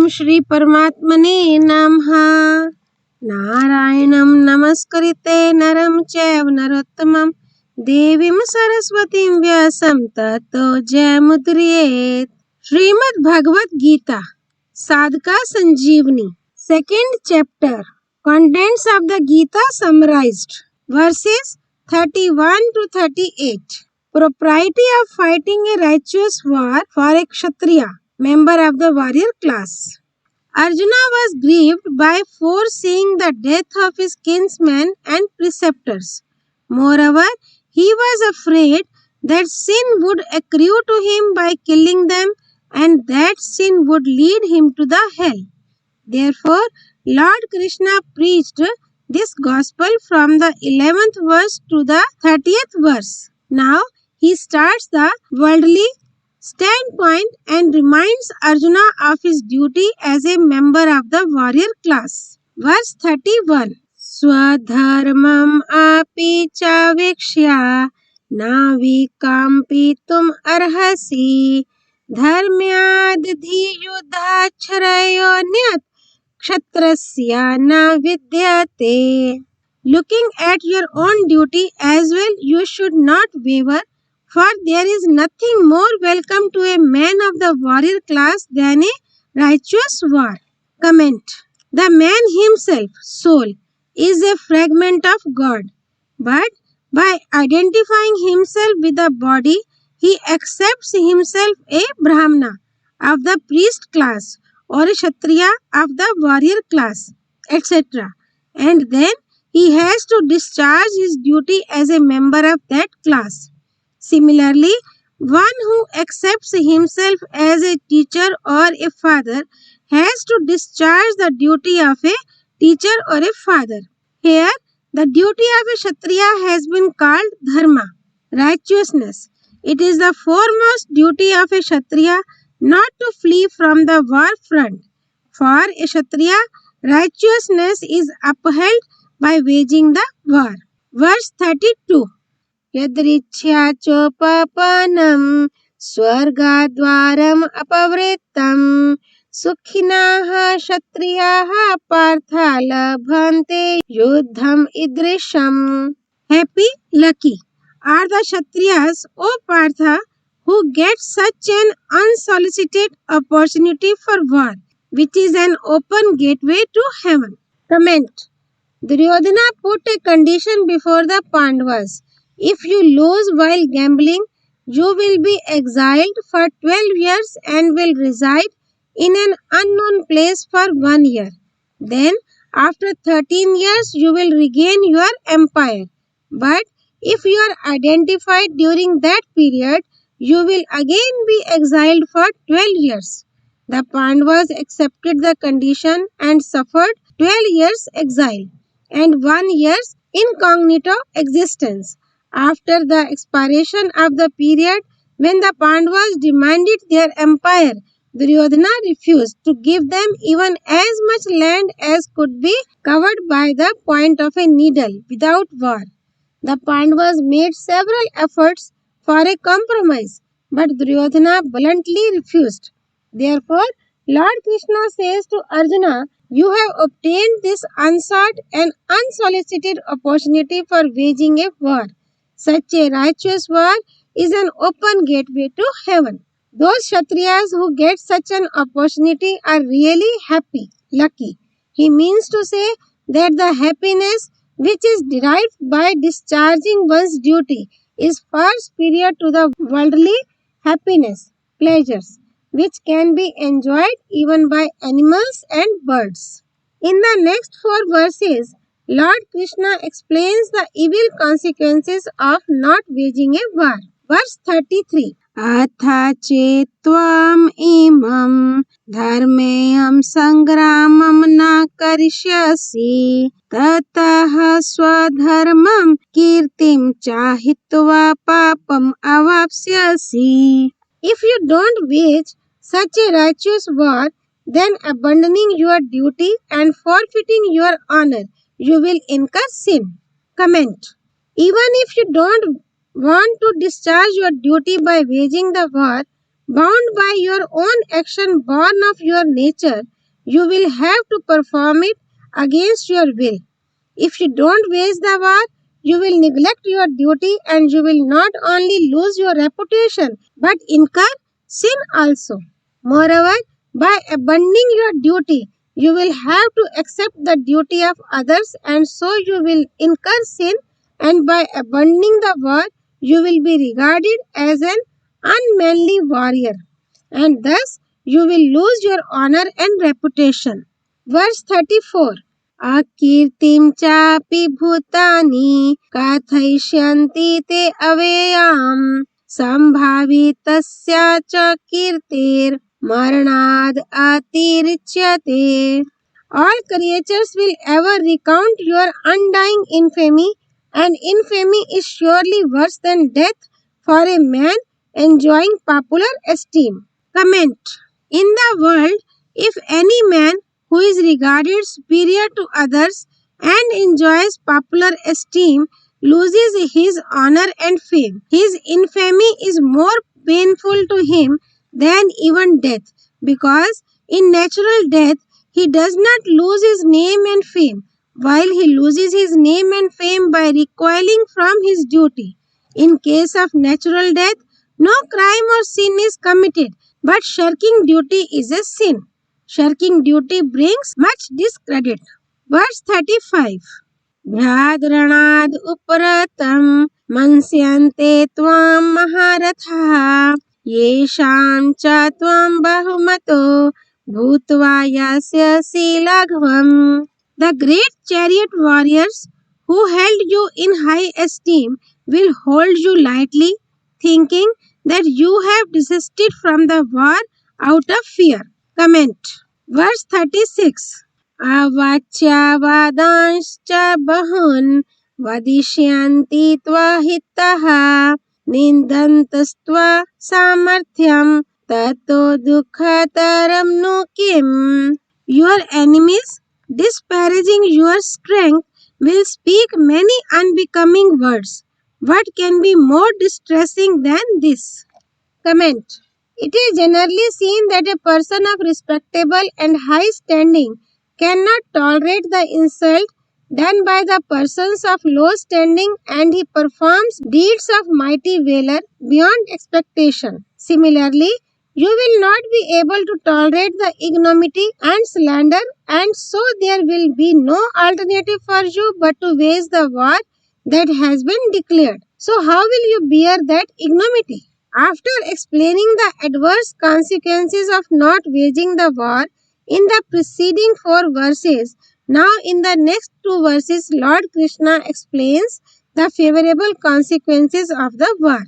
Shri Paramatmane Namah. Narayanam Namaskaritte Naram Chaiv Narottamam Devim Saraswatim Vyasam Tato Jayamudriyet. Srimad Bhagavad-Gita Sadhak Sanjivani. Second chapter. Contents of the Gita summarized. Verses 31 to 38. Propriety of fighting a righteous war for a ksatriya, member of the warrior class. Arjuna was grieved by foreseeing the death of his kinsmen and preceptors. Moreover, he was afraid that sin would accrue to him by killing them, and that sin would lead him to the hell. Therefore, Lord Krishna preached this gospel from the 11th verse to the 30th verse. Now, he starts the worldly standpoint and reminds Arjuna of his duty as a member of the warrior class. Verse 31. Swadharmam api chavikshya navikampitum arhasi dharmyad dhiyudhacharayonyat kshatrasya na vidyate. Looking at your own duty as well, you should not waver, for there is nothing more welcome to a man of the warrior class than a righteous war. Comment. The man himself, soul, is a fragment of God, but by identifying himself with the body, he accepts himself a Brahmana of the priest class or a Kshatriya of the warrior class, etc. And then he has to discharge his duty as a member of that class. Similarly, one who accepts himself as a teacher or a father has to discharge the duty of a teacher or a father. Here, the duty of a Kshatriya has been called dharma, righteousness. It is the foremost duty of a Kshatriya not to flee from the war front. For a Kshatriya, righteousness is upheld by waging the war. Verse 32. Yadrichya chopapanam swargadwaram apavritam sukhinaha kshatriyaha partha labhante yuddham idrisham. Happy, lucky are the Kshatriyas, O Partha, who get such an unsolicited opportunity for war, which is an open gateway to heaven. Comment. Duryodhana put a condition before the Pandavas. If you lose while gambling, you will be exiled for 12 years and will reside in an unknown place for 1 year. Then, after 13 years, you will regain your empire. But if you are identified during that period, you will again be exiled for 12 years. The Pandavas accepted the condition and suffered 12 years exile and 1 year's incognito existence. After the expiration of the period when the Pandavas demanded their empire, Duryodhana refused to give them even as much land as could be covered by the point of a needle without war. The Pandavas made several efforts for a compromise, but Duryodhana bluntly refused. Therefore, Lord Krishna says to Arjuna, you have obtained this unsought and unsolicited opportunity for waging a war. Such a righteous war is an open gateway to heaven. Those Kshatriyas who get such an opportunity are really happy, lucky. He means to say that the happiness which is derived by discharging one's duty is far superior to the worldly happiness, pleasures, which can be enjoyed even by animals and birds. In the next 4 verses, Lord Krishna explains the evil consequences of not waging a war. Verse 33. Atha chetvam imam dharmeyam sangramam na karishyasi tatah swadharmam kirtim chahitva papam avapsyasi. If you don't wage such a righteous war, then abandoning your duty and forfeiting your honor, you will incur sin. Comment. Even if you don't want to discharge your duty by waging the war, bound by your own action born of your nature, you will have to perform it against your will. If you don't wage the war, you will neglect your duty and you will not only lose your reputation but incur sin also. Moreover, by abandoning your duty, you will have to accept the duty of others and so you will incur sin, and by abandoning the war, you will be regarded as an unmanly warrior and thus you will lose your honor and reputation. Verse 34. Akirtim chapi bhutani kathayisyanti te aveyam sambhavitasya cha kirtir maranad atirichyate. All creatures will ever recount your undying infamy, and infamy is surely worse than death for a man enjoying popular esteem. Comment. In the world, if any man who is regarded superior to others and enjoys popular esteem loses his honor and fame, his infamy is more painful to him than even death, because in natural death he does not lose his name and fame, while he loses his name and fame by recoiling from his duty. In case of natural death, no crime or sin is committed, but shirking duty is a sin. Shirking duty brings much discredit. Verse 35. Vyadranad uparatam mansyante tvam maharatha yesham cha tvam bahumato bhutva yasyasi laghvam. The great chariot warriors who held you in high esteem will hold you lightly, thinking that you have desisted from the war out of fear. Comment. Verse 36. Avachya vadanscha bahun vadishyanti tvahitaha nindantastva samarthyam tato dukhataram no kim. Your enemies, disparaging your strength, will speak many unbecoming words. What can be more distressing than this? Comment. It is generally seen that a person of respectable and high standing cannot tolerate the insult done by the persons of low standing, and he performs deeds of mighty valor beyond expectation. Similarly, you will not be able to tolerate the ignominy and slander, and so there will be no alternative for you but to wage the war that has been declared. So how will you bear that ignominy? After explaining the adverse consequences of not waging the war in the preceding 4 verses, now in the next 2 verses, Lord Krishna explains the favorable consequences of the war.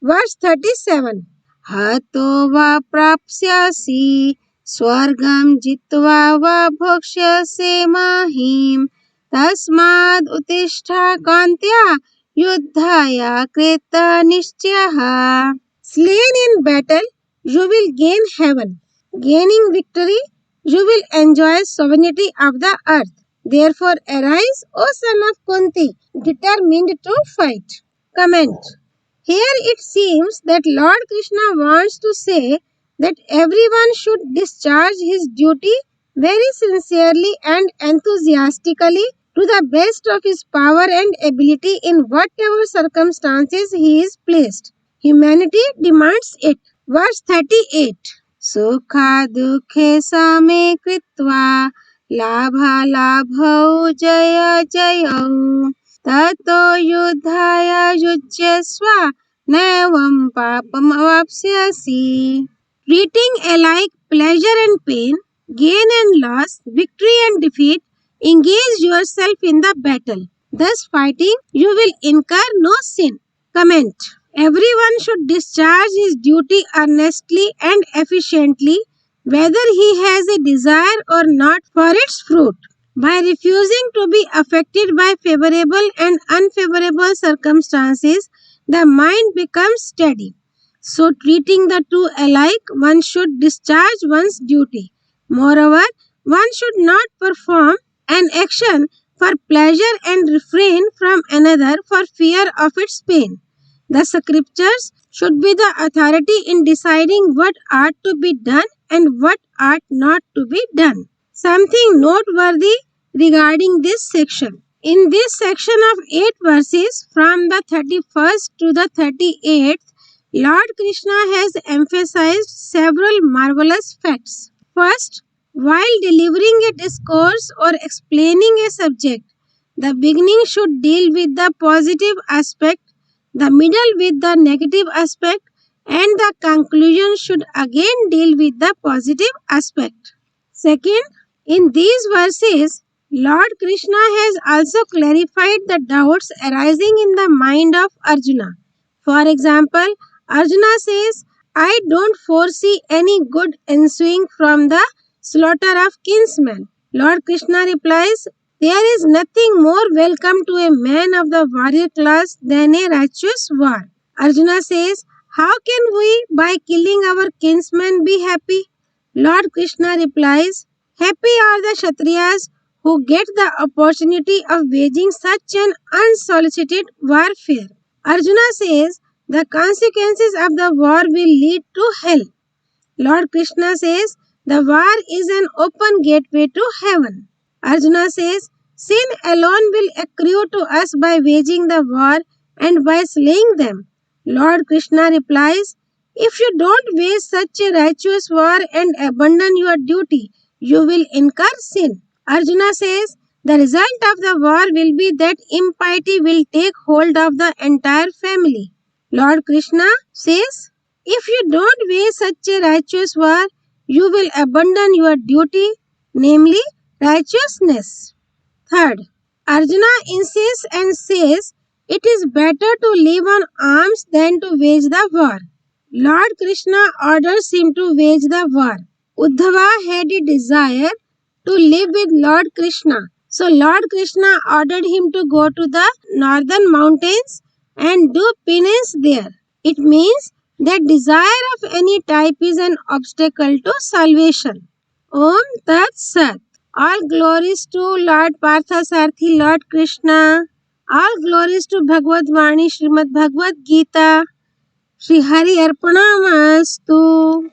Verse 37. Hato va prapsyasi swargam jitva va bhokshyase mahim tasmad utishta kantya yuddhaya kreta nishchaha. Slain in battle, you will gain heaven. Gaining victory, you will enjoy sovereignty of the earth. Therefore arise, O son of Kunti, determined to fight. Comment. Here it seems that Lord Krishna wants to say that everyone should discharge his duty very sincerely and enthusiastically to the best of his power and ability in whatever circumstances he is placed. Humanity demands it. Verse 38. Sukha dukhe same kritva labha labhau jaya jayau tato yuddhaya yujyasva naivam papam avapsyasi. Treating alike pleasure and pain, gain and loss, victory and defeat, engage yourself in the battle. Thus fighting, you will incur no sin. Comment. Everyone should discharge his duty earnestly and efficiently, whether he has a desire or not for its fruit. By refusing to be affected by favorable and unfavorable circumstances, the mind becomes steady. So, treating the two alike, one should discharge one's duty. Moreover, one should not perform an action for pleasure and refrain from another for fear of its pain. The scriptures should be the authority in deciding what ought to be done and what ought not to be done. Something noteworthy regarding this section. In this section of 8 verses, from the 31st to the 38th, Lord Krishna has emphasized several marvelous facts. First, while delivering a discourse or explaining a subject, the beginning should deal with the positive aspect, the middle with the negative aspect, and the conclusion should again deal with the positive aspect. Second, in these verses, Lord Krishna has also clarified the doubts arising in the mind of Arjuna. For example, Arjuna says, I don't foresee any good ensuing from the slaughter of kinsmen. Lord Krishna replies, there is nothing more welcome to a man of the warrior class than a righteous war. Arjuna says, how can we, by killing our kinsmen, be happy? Lord Krishna replies, happy are the ksatriyas who get the opportunity of waging such an unsolicited warfare. Arjuna says, the consequences of the war will lead to hell. Lord Krishna says, the war is an open gateway to heaven. Arjuna says, sin alone will accrue to us by waging the war and by slaying them. Lord Krishna replies, if you don't wage such a righteous war and abandon your duty, you will incur sin. Arjuna says, the result of the war will be that impiety will take hold of the entire family. Lord Krishna says, if you don't wage such a righteous war, you will abandon your duty, namely righteousness. Third, Arjuna insists and says, it is better to live on alms than to wage the war. Lord Krishna orders him to wage the war. Uddhava had a desire to live with Lord Krishna. So Lord Krishna ordered him to go to the northern mountains and do penance there. It means that desire of any type is an obstacle to salvation. Om Tat Sat. All glories to Lord Partha Sarthi, Lord Krishna. All glories to Bhagavad Vani, Srimad Bhagavad-Gita. Shri Hari Arpanamastu.